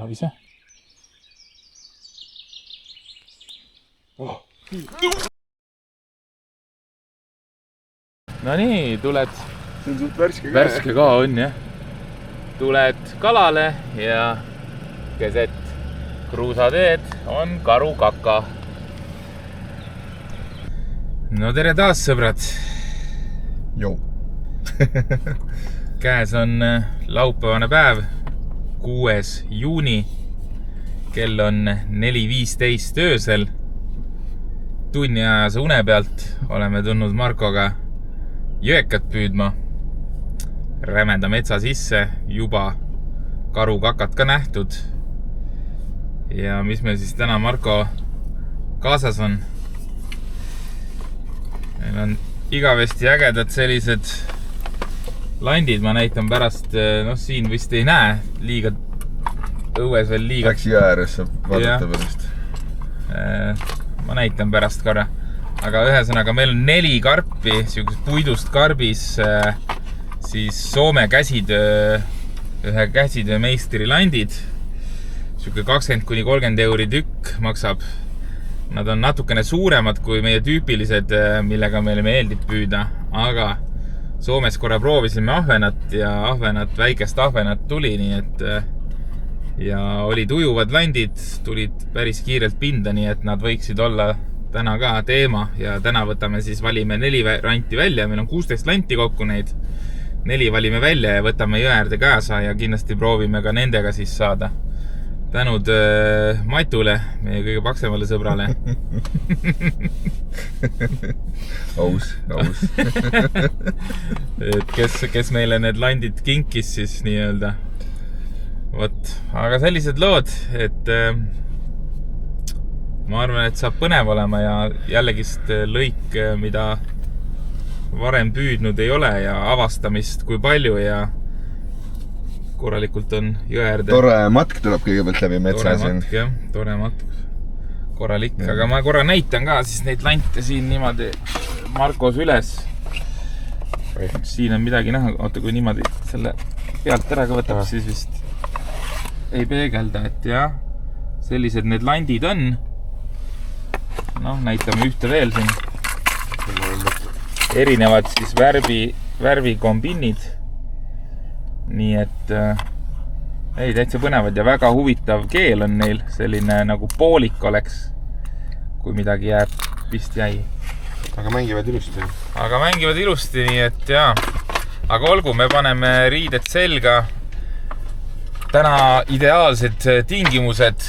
Lavise. No nii, tuled. See on suht värske ka. Värske ka on, jah. Tuled kalale ja keset kruusateed on karukaka. No tere taas, sõbrad. Jou. Käes on laupäevane päev, 6. juuni. Kell on 4:15 öösel. Tunni ajase une pealt oleme tulnud Markoga jõekat püüdma. Rämeda metsa sisse, juba karukakat ka nähtud. Ja mis meil siis täna Marko kaasas on? Meil on igavesti ägedad sellised landid, ma näitan pärast, siin vist ei näe liiga õues veel liiga. Läks jää ääres, saab vaadata pärast. Ma näitan pärast korra. Aga ühesõnaga meil on 4 karpi, siukest puidust karbis, siis Soome käsitöö, ühe käsitöö meistri landid. Siuke 20–30 euri tükk maksab. Nad on natukene suuremad kui meie tüüpilised, millega meile meeldib püüda, aga Soomes korra proovisime ahvenat ja väikest ahvenat tuli, nii et ja olid ujuvad landid, tulid päris kiirelt pinda, nii et nad võiksid olla täna ka teema ja täna võtame siis, valime 4 ranti välja, meil on 16 lanti kokku neid, 4 valime välja ja võtame jõe äärde kaasa ja kindlasti proovime ka nendega siis saada. Tänud Matule, meie kõige paksemale sõbrale. Aus. kes meile need landid kinkis siis nii-öelda. Vot, aga sellised lood, et ma arvan, et saab põnev olema ja jällegist lõik, mida varem püüdnud ei ole ja avastamist kui palju ja korralikult on jõe äärde. Tore matk tuleb kõigepealt läbi metsa siin. Tore matk. Korralik. Aga ma korra näitan ka siis neid lante siin niimoodi Markos üles. Siin on midagi näha. Oota, kui niimoodi selle pealt ära ka võtab, siis vist ei peegelda, et jah. Sellised need landid on. Näitame ühte veel siin. Erinevad siis värvikombinid. Nii et täitsa põnevad ja väga huvitav keel on neil, selline nagu poolik oleks, kui midagi jääb, vist jäi. Aga mängivad ilusti. Nii et jaa. Aga olgu, me paneme riided selga. Täna ideaalsed tingimused,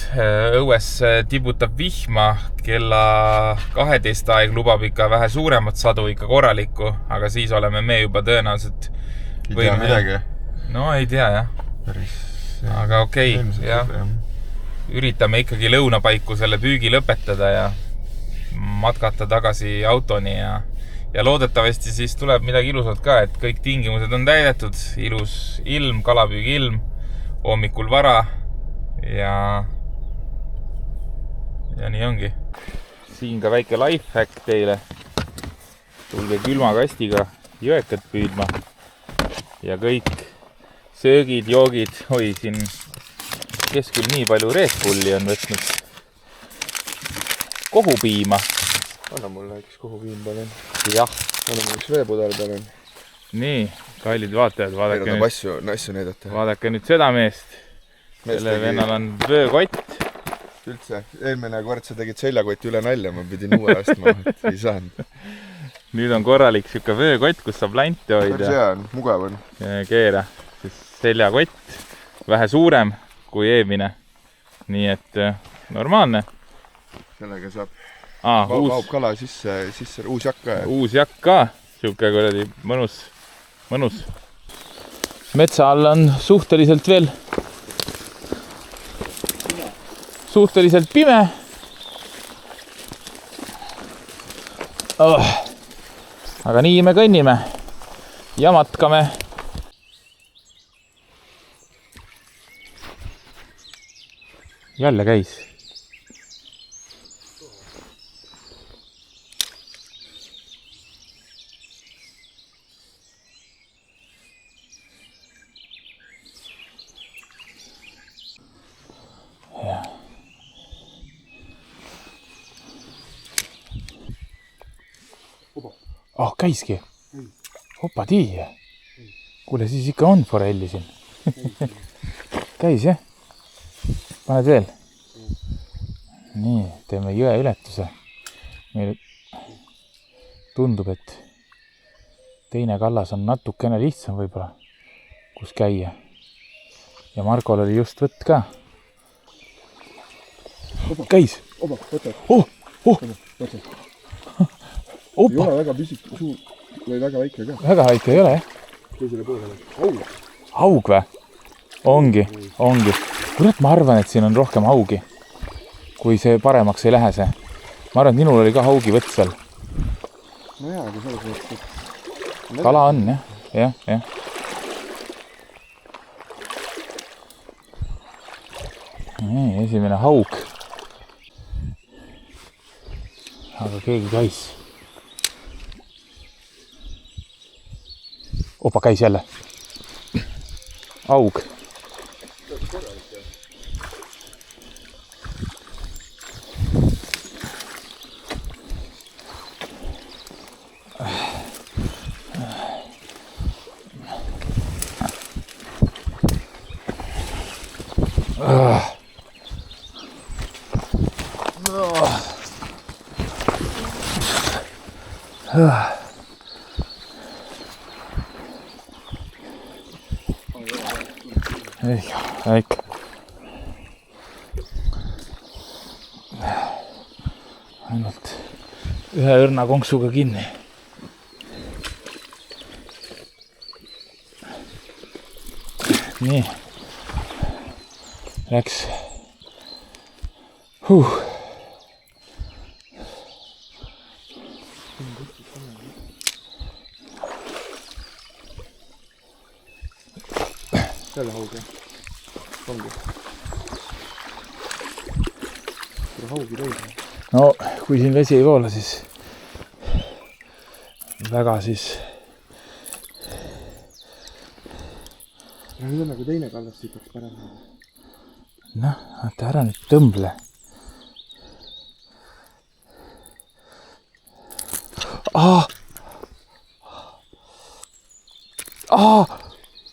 õues tibutab vihma, kella 12 aeg lubab ikka vähe suuremat sadu, ikka korralikku, aga siis oleme me juba tõenäoliselt ei tea midagi. No ei tea, jah. Aga okei, jah. Üritame ikkagi lõunapaiku selle püügi lõpetada ja matkata tagasi autoni ja loodetavasti siis tuleb midagi ilusat ka, et kõik tingimused on täidetud, ilus ilm, kalapüügi ilm, hommikul vara ja nii ongi. Siin ka väike lifehack teile. Tulge külmakastiga jõekat püüdma ja kõik söögid, joogid, siin keskül nii palju Red Bulli on võtnud. Kohupiima. Anna mulle üks kohupiim palun. Jah. Anna mulle üks veepudel palun. Nii, kallid vaatajad, vaadake nüüd seda meest. Selle vennal on vöökott. Üldse, eelmine kord sa tegid seljakoti üle nalja, ma pidin uue astma, et ei saanud. Nüüd on korralik siuke vöökott, kus saab lanti hoida. See on, mugav on. Keera. Seljakott, vähe suurem kui eelmine. Nii et normaalne. Sellega saab vaub kala sisse, uus jakk ka. Uus jakk ka, siuke kuradi mõnus. Metsa all on suhteliselt pime. Aga nii me kõnnime ja matkame. Jälle käis. Käiski. Opa tiia. Kuule, siis ikka on forelli siin. Käis, jah? Paned veel? Nii, teeme jõe ületuse. Meil tundub, et teine kallas on natukene lihtsam võib-olla, kus käia. Ja Markol oli just võtt ka. Käis. Opa, võta. Võta. Ei ole väga pisik, suur või väga väike ka. Väga väike ei ole, jah? Teisele poolele. Haug. Haug või? Ongi. Kurat, ma arvan, et siin on rohkem haugi. Kui see paremaks ei lähe see. Ma arvan, et minul oli ka haugi võtt seal. No jaa, aga selles mõttes. Kala on, jah. Nii, esimene haug. Aga keegi käis. Opa, käis jälle. Haug. Väike. Ainult ühe õrna konksuga kinni. Nii. Läks. Jälle haug, jah. Ongi. Tule haugi täis. No, kui siin vesi ei voola, siis väga siis... Ja nüüd on nagu teine kallas siit oleks parem. Noh, vaata ära nüüd tõmble.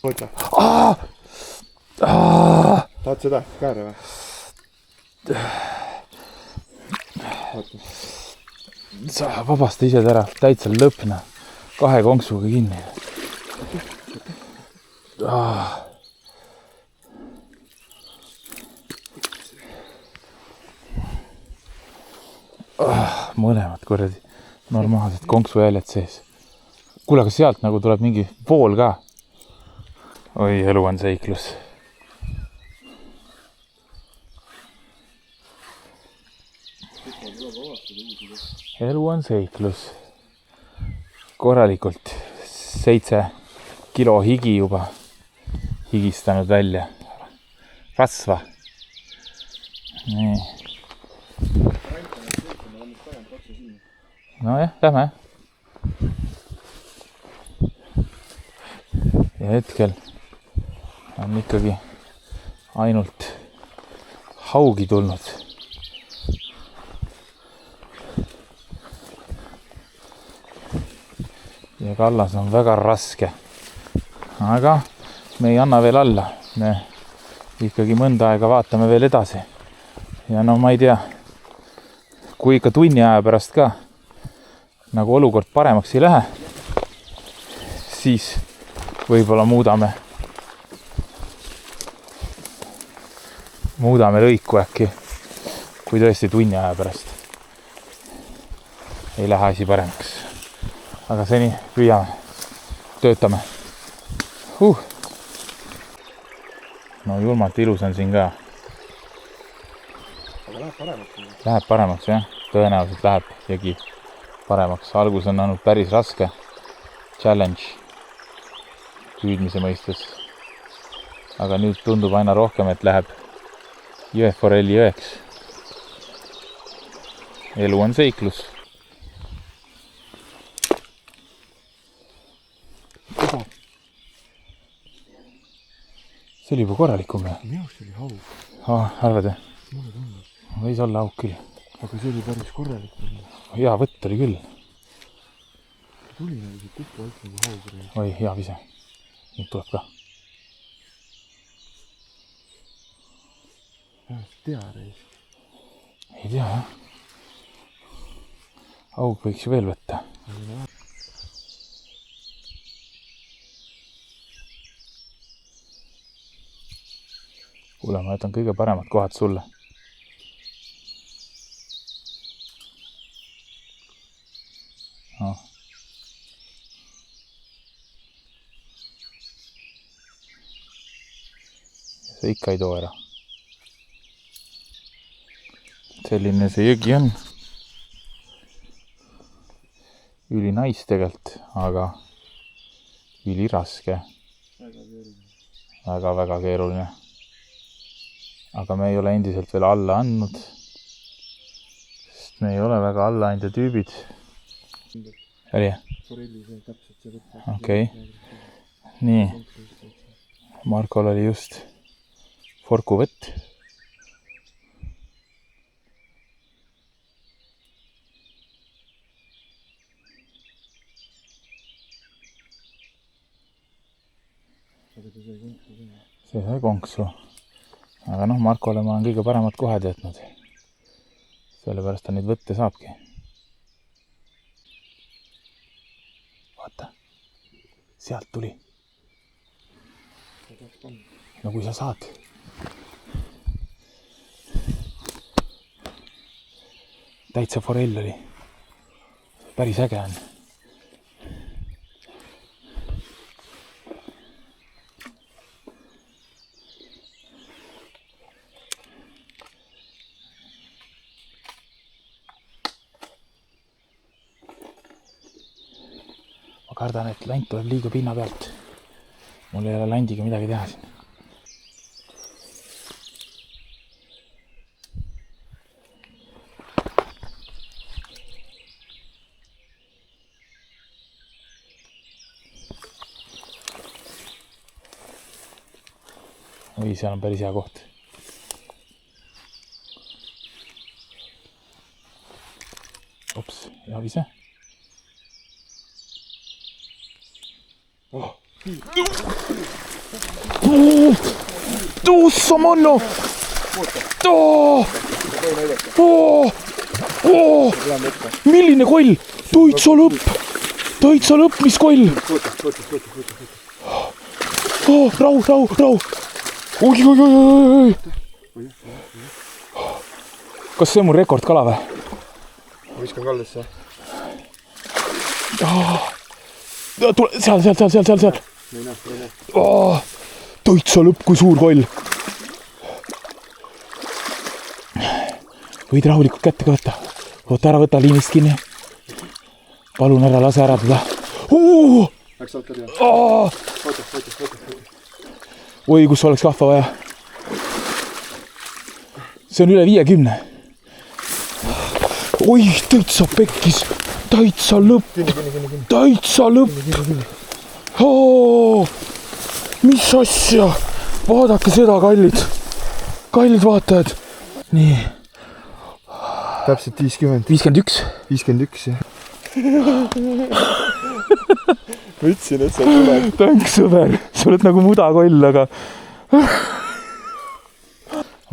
Võta. Tahad seda kääre või? Võta. Sa vabasta ise ära, täitsa lõpna. 2 konksuga kinni. Mõlemad kuradi normaalsed konksuhääled sees. Kuule, aga sealt nagu tuleb mingi vool ka. Oi, elu on seiklus. Elu on seiklus. Korralikult 7 kilo higi juba higistanud välja. Rasva. Nii. No jah, lähme. Ja hetkel on ikkagi ainult haugi tulnud. Ja kallas on väga raske. Aga me ei anna veel alla. Me ikkagi mõnda aega vaatame veel edasi. Ja no ma ei tea, kui ikka tunni aja pärast ka nagu olukord paremaks ei lähe, siis võib-olla muudame lõiku äkki, kui tõesti tunni aja pärast ei lähe asi paremaks. Aga seni püüame, töötame. No julmalt ilus on siin ka. Aga läheb paremaks. Läheb paremaks, jah. Tõenäoliselt läheb jõgi paremaks. Algus on olnud päris raske. Challenge püüdmise mõistes. Aga nüüd tundub aina rohkem, et läheb jõeforelli jõeks. Elu on seiklus. See oli juba korralikum. Minu arust oli haug. Arvad, jah? Mulle tundub. Võis olla haug küll. Aga see oli päris korralikum. Hea võtt oli küll. tuli nagu see kupu alt nagu haugur. Oi, hea vise. Nüüd tuleb ka. Tea reis. Ei tea, jah. Aug võiks ju veel võtta. Kuule, ma jätan kõige paremad kohad sulle. No. See ikka ei too ära. Selline see jõgi on. Üli nais tegelikult, aga üli raske. Väga keeruline. Aga me ei ole endiselt veel alla andnud. Sest me ei ole väga alla anda tüübid. Oli? Okei. Nii. Markol oli just forkuvõtt. See sai konksu. Aga noh, Markole ma olen kõige paremad kohad jätnud. Sellepärast ta nüüd võtte saabki. Vaata. Sealt tuli. No kui sa saad. Täitsa forell oli. Päris äge on. Ma kardan, et länd tuleb liiga pinna pealt. Mul ei ole landiga midagi teha siin. Oi, seal on päris hea koht. Ops, hea vise. Tuossa manno! Milline koll? Täitsa lõpp, mis koll? Rau! Oi! Kas see on mul rekordkala või? Ma viskan kaldesse. Seal. Täitsa lõpp, kui suur koll. Võid rahulikult kätte ka võtta. Oota, ära võta liinist kinni. Palun ära, lase ära teda. Läks alt ära. Oota. Oi, kus oleks kahva vaja. See on üle 50. Oi, täitsa pekkis. Täitsa lõpp. Mis asja? Vaadake seda, kallid vaatajad. Nii. Täpselt 50. 51. 51, jah. Võtsin, et sa tuleb. Tänks, sõber. Sa oled nagu mudakoll, aga...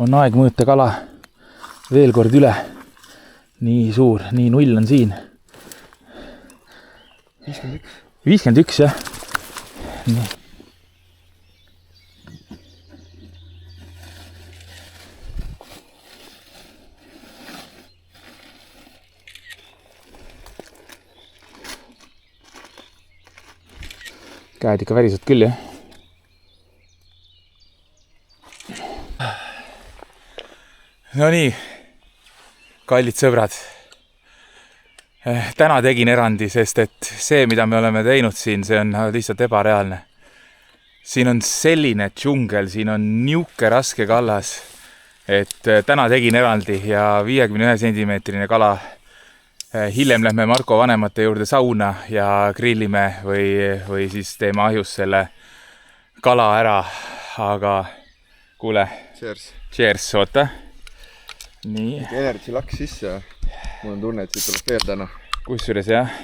On aeg mõõta kala veel kord üle. Nii suur, nii null on siin. 51, jah. Nii. Käed ikka värised küll, jah. No nii, kallid sõbrad. Täna tegin erandi, sest et see, mida me oleme teinud siin, see on lihtsalt ebareaalne. Siin on selline džungel, siin on niuke raske kallas, et täna tegin erandi ja 51 sentimeetrine kala. Hiljem lähme Marko vanemate juurde sauna ja grillime või siis teeme ahjus selle kala ära. Aga kuule, cheers, oota. Nii. Energy laks sisse. Mul on tunne, et siit tuleb veel täna. Kusjuures jah.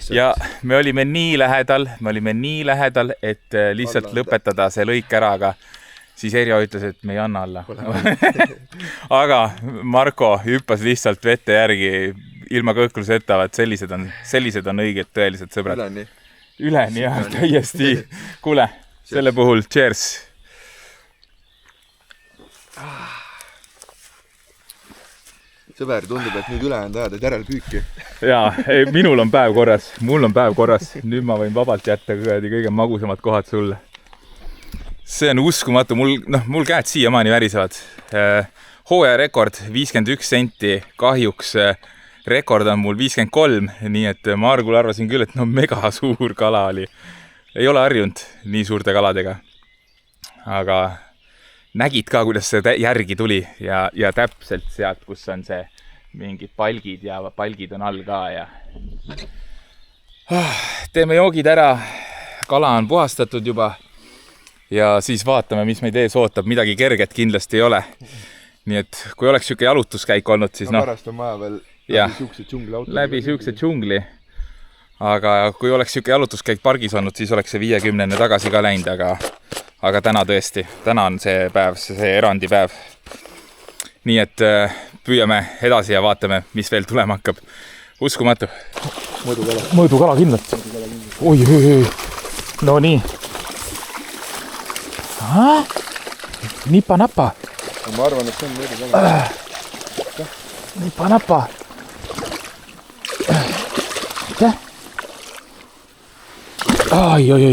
ja me olime nii lähedal, et lihtsalt lõpetada see lõik ära, aga siis Erjo ütles, et me ei anna alla. Aga Marko hüppas lihtsalt vette järgi ilma kõhkluseta, et sellised on õiged tõelised sõbrad. Üleni, jah, täiesti. Kuule, selle puhul, cheers! Sõber, tundub, et nüüd ülejäänud ajad, et järelpüüki. Jaa, minul on päev korras. Nüüd ma võin vabalt jätta kõige magusamad kohad sulle. See on uskumatu. Mul käed siiamaani värisevad. Hooaja rekord 51 senti. Kahjuks rekord on mul 53. Nii et Margul arvasin küll, et mega suur kala oli. Ei ole harjunud nii suurte kaladega. Aga nägid ka, kuidas see järgi tuli ja täpselt sealt, kus on see mingid palgid ja palgid on all ka. Ja teeme joogid ära. Kala on puhastatud juba. Ja siis vaatame, mis meid ees ootab. Midagi kerget kindlasti ei ole. Nii et kui oleks siuke jalutuskäik olnud, siis pärast on vaja veel läbi siukse džungli. Aga kui oleks siuke jalutuskäik pargis olnud, siis oleks see 50 tagasi ka läinud, aga täna tõesti. Täna on see päev, see erandipäev. Nii et püüame edasi ja vaatame, mis veel tulema hakkab. Uskumatu. Mõõdukala kindlalt. Oi. No nii. Nipa-napa. Ma arvan, et see on mõõdukala. Nipa-napa. Oi.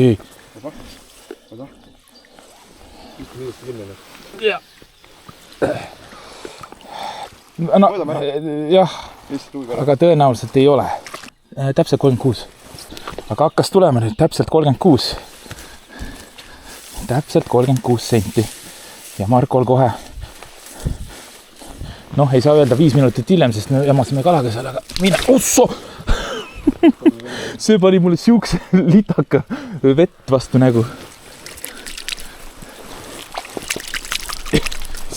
Jah, aga tõenäoliselt ei ole. Täpselt 36. Aga hakkas tulema nüüd täpselt 36. Täpselt 36 senti. Ja Markol kohe, ei saa öelda 5 minutit hiljem, sest me jamasime kalaga seal, aga mine, osso! See pani mulle siukse litaka vett vastu nägu.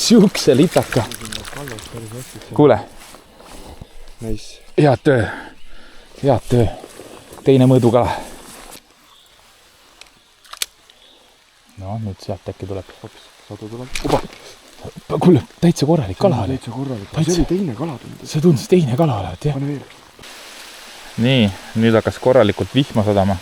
Siukse litaka. Kuule. Head töö. Teine mõõdukala. No, nüüd sealt äkki tuleb. Sadu tuleb. Kuule, täitsa korralik kala oli. See oli teine kala tundus. See tundus teine kala olevat, jah. Pane veel. Nii, nüüd hakkas korralikult vihma sadama.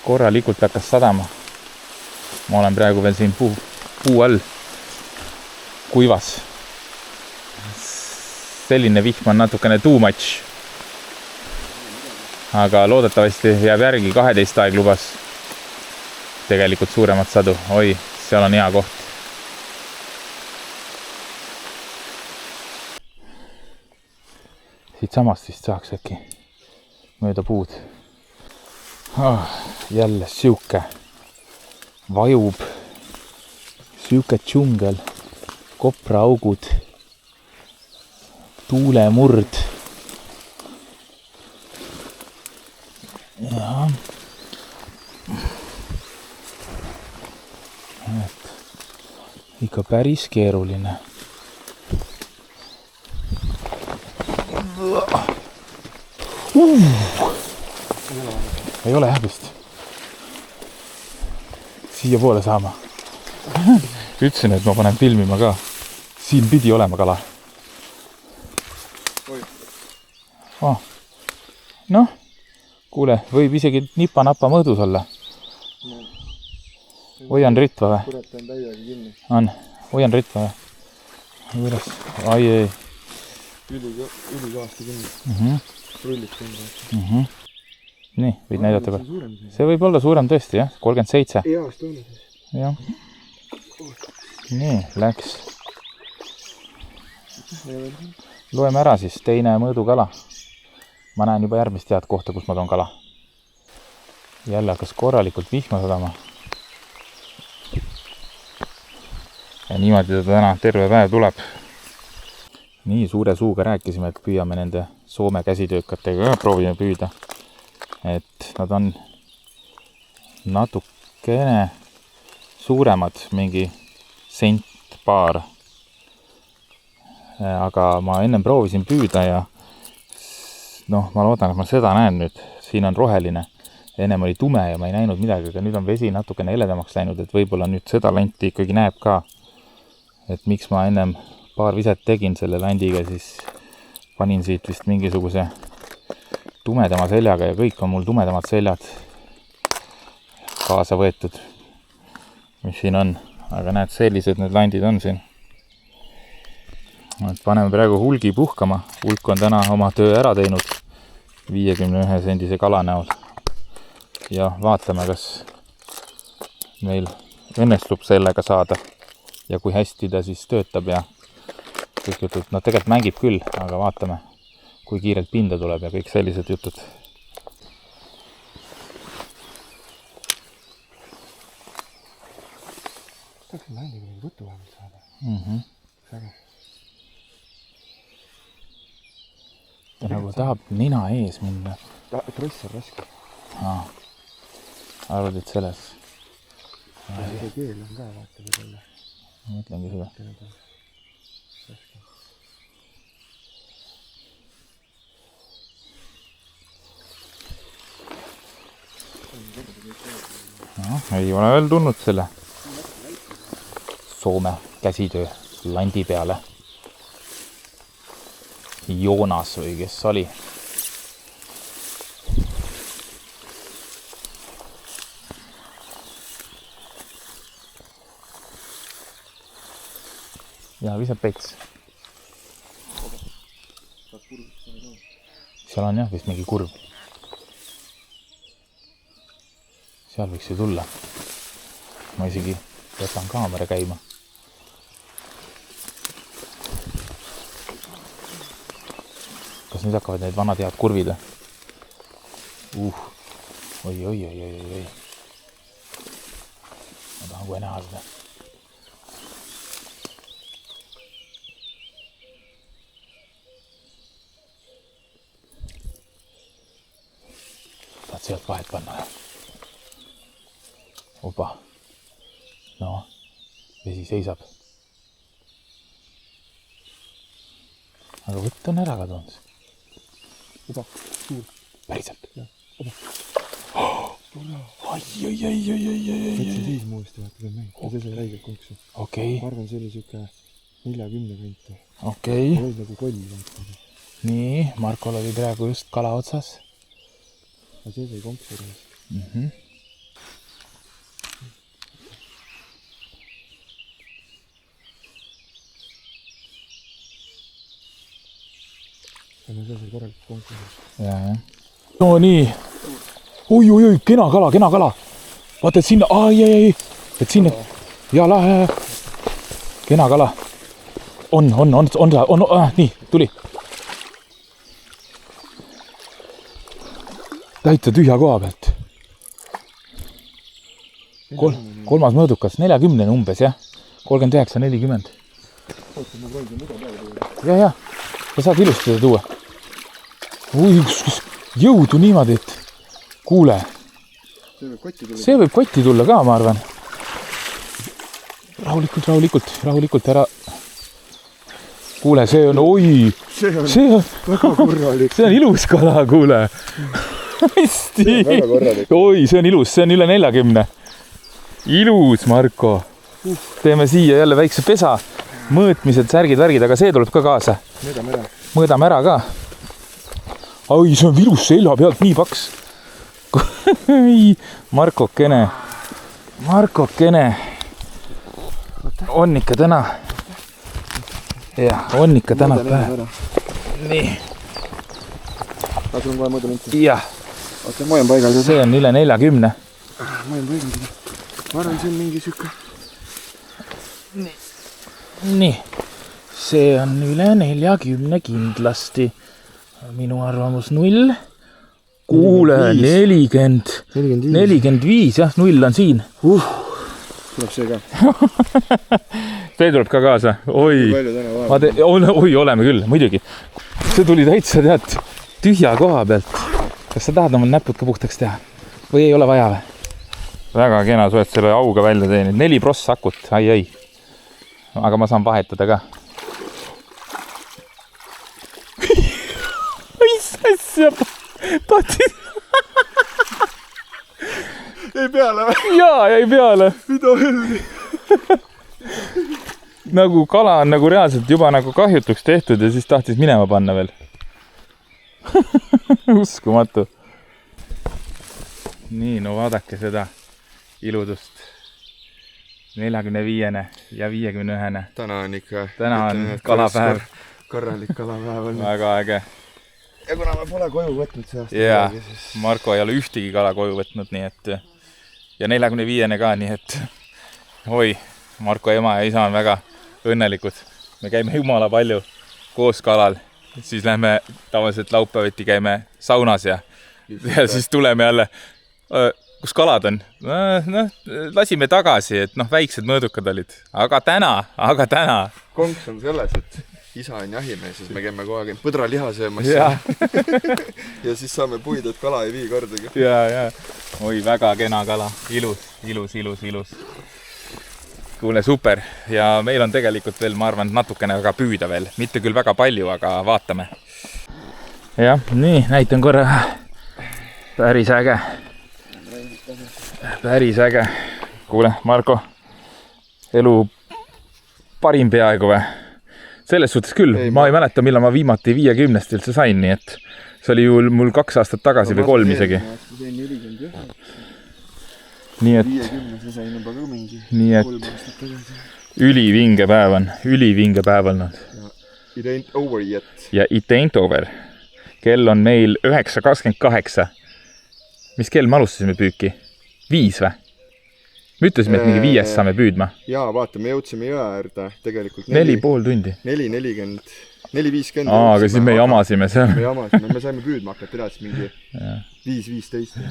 Korralikult hakkas sadama. Ma olen praegu veel siin puu all kuivas. Selline vihm on natukene too much. Aga loodetavasti jääb järgi 12 aeg lubas. Tegelikult suuremat sadu. Oi, seal on hea koht. Siit samast vist saaks äkki mööda puud. Jälle siuke vajub, siuke džungel, kopraaugud, tuulemurd. Ja. Ikka päris keeruline. Ei ole jah vist. Siia poole saama. Ütlesin, et ma panen filmima ka. Siin pidi olema kala. Noh, kuule, võib isegi nipa-napa mõõdus olla. Hoian ritva või? Kurat on täiega kinni. On. Hoian ritva või? Ai. Ülikõvasti kinni. Rullit kinni. Nii, võid näidata ka. See võib olla suurem tõesti, jah? 37. East on siis. Jah. Nii, läks. Loeme ära siis, teine mõõdukala. Ma näen juba järgmist head kohta, kus ma toon kala. Jälle hakkas korralikult vihma sadama. Ja niimoodi ta täna terve päev tuleb. Nii suure suuga rääkisime, et püüame nende Soome käsitöökatega ka proovime püüda. Et nad on natukene suuremad, mingi sent paar aga ma ennem proovisin püüda ja noh, ma loodan, et ma seda näen nüüd. Siin on roheline. Ennem oli tume ja ma ei näinud midagi, aga nüüd on vesi natukene heledamaks läinud, et võib-olla nüüd seda lanti ikkagi näeb ka. Et miks ma ennem paar viset tegin selle landiga, siis panin siit vist mingisuguse tumedama seljaga ja kõik on mul tumedamad seljad kaasa võetud, mis siin on. Aga näed, sellised need landid on siin. Et paneme praegu hulgi puhkama. Hulk on täna oma töö ära teinud 51 sendise kala näol. Ja vaatame, kas meil õnnestub sellega saada ja kui hästi ta siis töötab ja kõik jutud. No tegelikult mängib küll, aga vaatame, kui kiirelt pinda tuleb ja kõik sellised jutud. Tahaks landiga mingi võtu vähemalt saada. Säge. Ta nagu tahab nina ees minna. Tross on raske. Arvad, et selles? See keel on ka vaata või Ma mõtlengi seda. No, ei ole veel tulnud selle Soome käsitöö landi peale. Joonas või kes oli. Ja visab pets. Seal on jah vist mingi kurv. Seal võiks ju tulla. Ma isegi jätan kaamera käima. Kas nüüd hakkavad need vanad head kurvid? Oi. Ma tahan kohe näha seda. Saad sealt vahet panna. Opa. No, vesi seisab. Aga võtt on ära kadunud. Opa, suur. Päriselt? Jah, opa. Ai. Võtsin siis muuesti vaata veel mäng. Ja see sai räigelt konksu. Okei. Ma arvan, see oli siuke 40 kanti. Okei. Oli nagu koll vaata. Nii, Markol oli praegu just kala otsas. Aga see sai konksu reis. Ja see sai korralikult konksu reis. Ja. No nii. Oi, kena kala. Vaata, et sinna, ai. Et sinna. Ja lahe. Kena kala. On, nii, tuli. Täitsa tühja koha pealt. Kolmas mõõdukas, 40 umbes, jah. 39, 40. Oota, ma proovin muda peale tuua. Ja. Sa saad ilusti seda tuua. Ui, jõudu niimoodi, et kuule. See võib kotti tulla ka, ma arvan. Rahulikult ära. Kuule, see on, oi. See on väga korralik. See on ilus kala, kuule. Hästi. Oi, see on ilus, see on üle 40. Ilus, Marko. Teeme siia jälle väikse pesa. Mõõtmised, särgid, värgid, aga see tuleb ka kaasa. Mõõdame ära ka. Oi, see on ilus selja pealt nii paks. Markokene. On ikka täna. Jah, on ikka täna päev. Nii. Sul on kohe mõõda linti. Jah. Oota, ma olen paigal. See on üle 40. Ma olen paigal seda. Ma arvan, see on mingi sükke. Nii. See on üle 40 kindlasti. Minu arvamus 0. Kuule, 40. 45, jah, 0 on siin. Tuleb see ka. See tuleb ka kaasa. Oi, oleme küll, muidugi. See tuli täitsa, tead, tühja koha pealt. Kas sa tahad oma näpud ka puhtaks teha? Või ei ole vaja või? Väga kena, sa oled selle auga välja teinud. 4 pross akut, ai. Aga ma saan vahetada ka. asja. Tahtsid? Ei peale või? Jaa, jäi peale. Mida helli? Nagu kala on nagu reaalselt juba nagu kahjutuks tehtud ja siis tahtis minema panna veel. Uskumatu. Nii, no vaadake seda iludust. 45 ja 51. Täna on ikka... Täna on kalapäev. Korralik kalapäev on. Väga äge. Ja kuna me pole koju võtnud see aasta. Jaa, Marko ei ole ühtegi kala koju võtnud, nii et... Ja 45 ka, nii et... Oi, Marko ema ja isa on väga õnnelikud. Me käime jumala palju koos kalal. Siis lähme tavaliselt laupäeviti käime saunas ja siis tuleme jälle... Kus kalad on? No, lasime tagasi, et väiksed mõõdukad olid. Aga täna. Konks on selles, et isa on jahimees, siis me käime kogu aeg põdraliha söömas. Ja. Ja siis saame puid, et kala ei vii kordagi. Ja. Oi, väga kena kala. Ilus. Kuule, super. Ja meil on tegelikult veel, ma arvan, natukene väga püüda veel. Mitte küll väga palju, aga vaatame. Jah, nii, näitan korra. Päris äge. Kuule, Marko, elu parim peaaegu või? Selles suhtes küll, ma ei mäleta, millal ma viimati 50 üldse sain, nii et see oli ju mul 2 aastat tagasi või 3 isegi. Nii et 50 sain juba ka mingi 3 aastat tagasi. Ülivinge päev on. It ain't over yet. Ja it ain't over. Kell on meil 9:28. Mis kell me alustasime püüki? 5 või? Me ütlesime, et mingi 5 saame püüdma. Jaa, vaata, me jõudsime jõe äärde tegelikult 4,5 tundi. 4:40, 4:50. Aga siis me jamasime seal. Me saime püüdma hakata edasi mingi 5:15.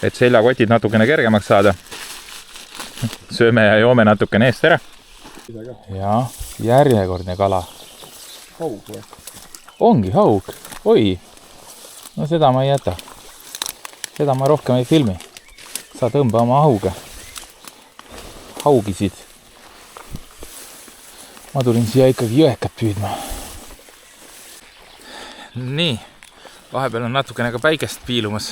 Et seljakotid natukene kergemaks saada. Sööme ja joome natukene eest ära. Ja järjekordne kala. Haug või? Ongi haug. Oi. No seda ma ei jäta. Seda ma rohkem ei filmi. Sa tõmba oma hauga. Haugisid. Ma tulin siia ikkagi jõekat püüdma. Nii. Vahepeal on natukene ka päikest piilumas.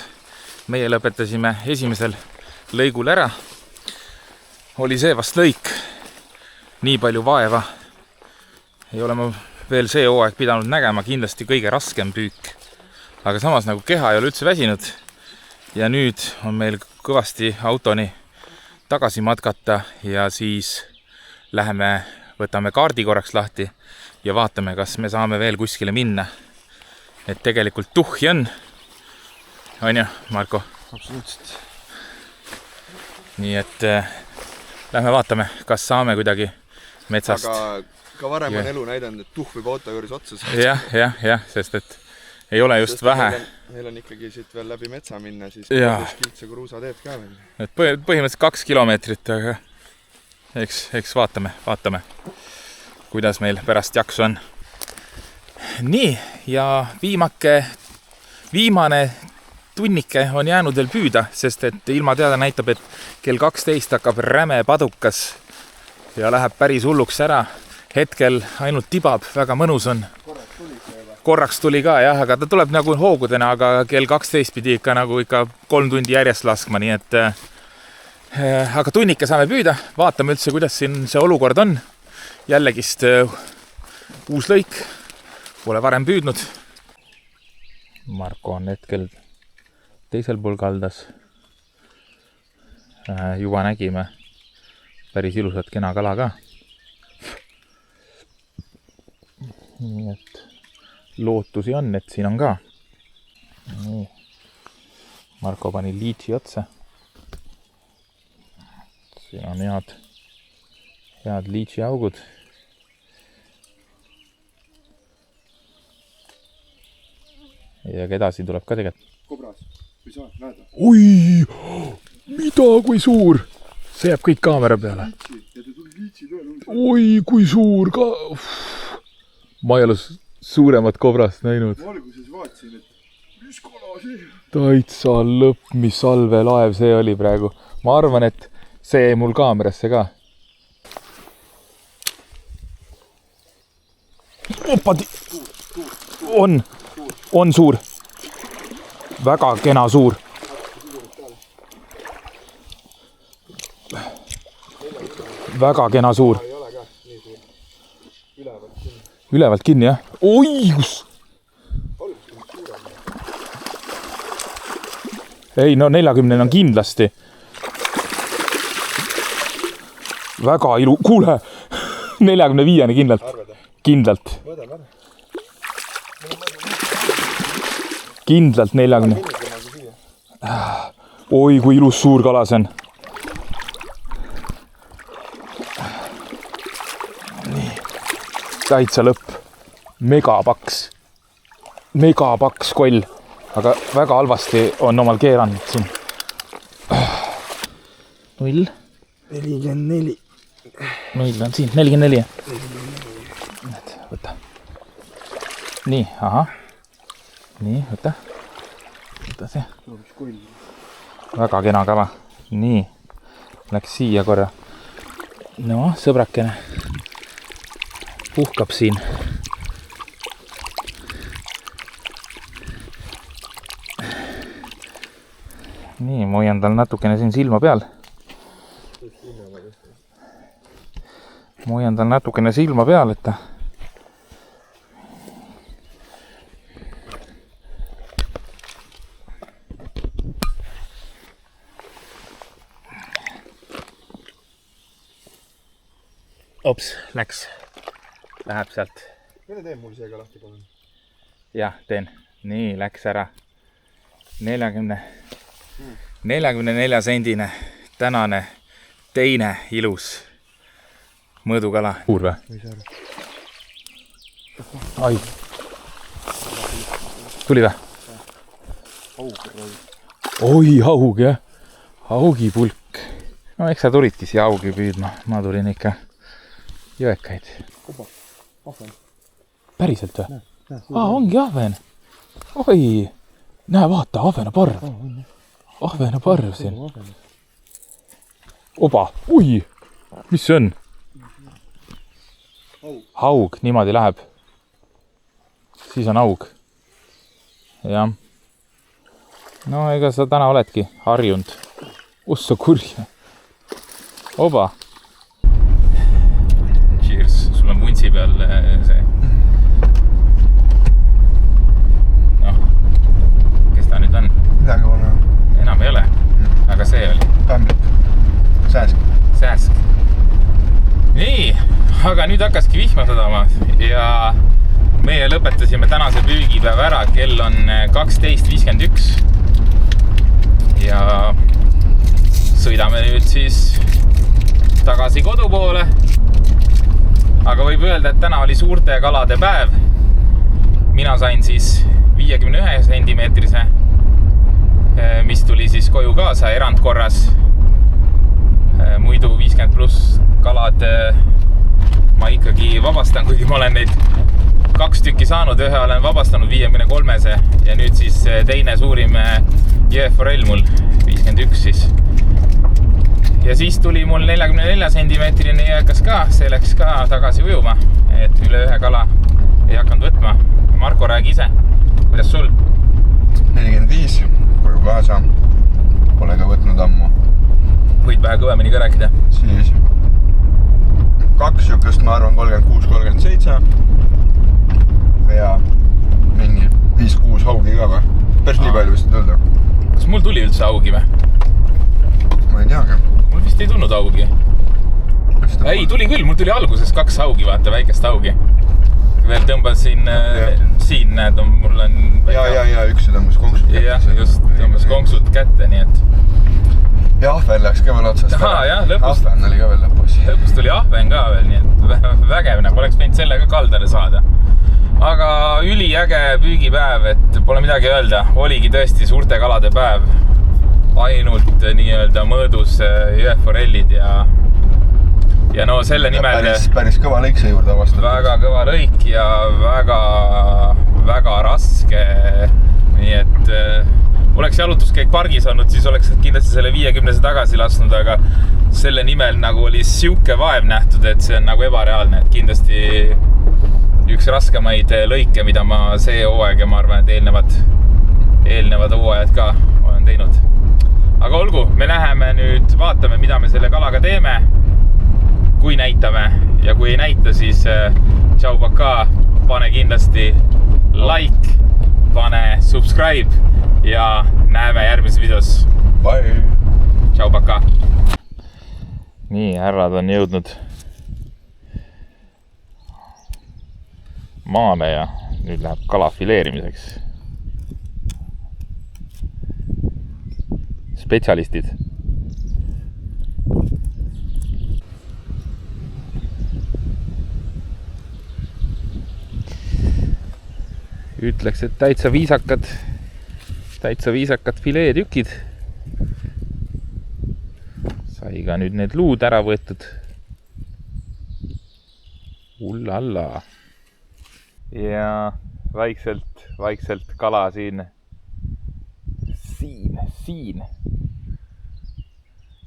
Meie lõpetasime esimesel lõigul ära. Oli see vast lõik. Nii palju vaeva. Ei ole ma veel see hooaeg pidanud nägema. Kindlasti kõige raskem püük. Aga samas nagu keha ei ole üldse väsinud. Ja nüüd on meil kõvasti autoni tagasi matkata ja siis läheme, võtame kaardi korraks lahti ja vaatame, kas me saame veel kuskile minna. Et tegelikult tuhhi on. On ju, Marko? Absoluutselt. Nii et lähme vaatame, kas saame kuidagi metsast. Aga ka varem on elu näidanud, et tuh võib auto juures otsa saada. Jah, sest et ei ole just vähe. Meil on ikkagi siit veel läbi metsa minna, siis kuskilt see kruusa teed ka veel. Et põhimõtteliselt 2 kilomeetrit, aga eks vaatame, kuidas meil pärast jaksu on. Nii, ja viimane tunnike on jäänud veel püüda, sest et ilma teada näitab, et kell 12 hakkab räme padukas ja läheb päris hulluks ära. Hetkel ainult tibab, väga mõnus on. Korraks tuli ka, jah, aga ta tuleb nagu hoogudena, aga kell 12 pidi ikka 3 tundi järjest laskma, nii et aga tunnike saame püüda, vaatame üldse, kuidas siin see olukord on. Jällegist uus lõik, pole varem püüdnud. Marko on hetkel teisel pool kaldas. Juba nägime päris ilusat kena kala ka. Nii et lootusi on, et siin on ka. Nii. Marko pani liitsi otsa. Siin on head liitsi augud. Ja edasi tuleb ka tegelikult. Kobras, kui sa näed. Oi, mida kui suur. See jääb kõik kaamera peale. Oi, kui suur ka. Ma ei ole suuremat kobrast näinud. Ma alguses vaatasin, et mis kala see? Taitsa lõpp, mis salvelaev see oli praegu. Ma arvan, et see jäi mul kaamerasse ka. Opadi! On! on suur. Väga kena suur. Väga kena suur. Ülevalt kinni, jah? Oigus! Ei, no 40 on kindlasti. Väga ilu... Kuule! 45 kindlalt. Kindlalt. Kindlalt 40. Oi, kui ilus suur kala see on. Nii. Täitsa lõpp. Megapaks. Megapaks koll. Aga väga halvasti on omal keeranud siin. 0. 44. Meil on siin 44. Võta. Nii, aha. Nii, võta. Võta see. Väga kena kala. Nii. Läks siia korra. No, sõbrakene. Puhkab siin. Nii, ma hoian tal natukene siin silma peal. Ma hoian tal natukene silma peal, et ta... Ops, läks. Läheb sealt. Mine teen mul seega lahti, palun. Jah, teen. Nii, läks ära. 44 sendine tänane teine ilus mõõdukala. Suur või? Ai. Tuli või? Oi, haug, jah. Haugipulk. No, eks sa tulidki siia haugi püüdma. Ma tulin ikka jõekaid. Ahven. Päriselt või? Ongi ahven. Oi. Näe, vaata, ahvenaparv. Ahvenaparv siin. Oba, ui, mis see on? Haug, niimoodi läheb. Siis on haug. Jah. No, ega sa täna oledki harjunud. Ussa kurja. Oba. Cheers, sul on vuntsi peal see. Nüüd on. Midagi ole. Enam ei ole. Aga see oli. Tammik. Sääsk. Sääsk. Nii, aga nüüd hakkaski vihma sadama ja meie lõpetasime tänase püügipäev ära. Kell on 12.51 ja sõidame nüüd siis tagasi kodu poole. Aga võib öelda, et täna oli suurte kalade päev. Mina sain siis 51 sentimeetrise, mis tuli siis koju kaasa erandkorras. Muidu 50 pluss kalad ma ikkagi vabastan, kuigi ma olen neid 2 tükki saanud, ühe olen vabastanud 53-se ja nüüd siis teine suurim jõeforell mul 51 siis. Ja siis tuli mul 44 sentimeetrine jõekas ka, see läks ka tagasi ujuma, et üle ühe kala ei hakanud võtma. Marko, räägi ise, kuidas sul? 45, koju kaasa. Pole ka võtnud ammu. Võid vähe kõvemini ka rääkida? Siis 2 jukest, ma arvan, 36-37. Ja mingi 5-6 haugi ka või? Päris nii palju vist tulda. Kas mul tuli üldse haugi või? Ma ei teagi. Mul vist ei tulnud haugi. Ei, tuli küll, mul tuli alguses 2 haugi, vaata, väikest haugi. Veel tõmbasin, siin näed, mul on... Ja, üks tõmbas konksud kätte. Jah, just, tõmbas konksud kätte, nii et... Ja ahven läks ka veel otsast. Ahven oli ka veel lõpus. Lõpus tuli ahven ka veel, nii et vägevne, poleks võinud selle ka kaldale saada. Aga üliäge püügipäev, et pole midagi öelda. Oligi tõesti suurte kalade päev. Ainult nii-öelda mõõdus jõeforellid ja no selle nimel... Päris kõva lõik see juurde vastu. Väga kõva lõik ja väga raske. Nii et oleks jalutuskäik pargis olnud, siis oleks kindlasti selle 50-se tagasi lasknud, aga selle nimel nagu oli siuke vaev nähtud, et see on nagu ebareaalne, et kindlasti üks raskemaid lõike, mida ma see hooaeg ja ma arvan, et eelnevad hooajad ka olen teinud. Aga olgu, me läheme nüüd, vaatame, mida me selle kalaga teeme, kui näitame ja kui ei näita, siis tšau baka, pane kindlasti like, pane subscribe ja näeme järgmises videos. Bye! Tšau baka! Nii, härrad on jõudnud maale ja nüüd läheb kala fileerimiseks. Spetsialistid. Ütleks, et täitsa viisakad fileetükid. Sai ka nüüd need luud ära võetud. Ullalla. Ja vaikselt kala siin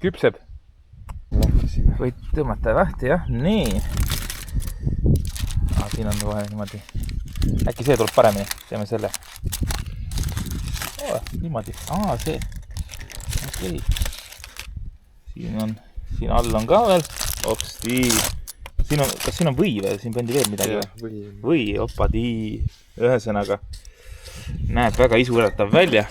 küpseb. Võid tõmmata vahti, jah? Nii. Siin on kohe niimoodi. Äkki see tuleb paremini. Teeme selle. Niimoodi. See. Okei. Siin all on ka veel. Oksti. Kas siin on või või? Siin pandi veel midagi? Või, opadi. Ühesõnaga. Näeb väga isuäratav välja.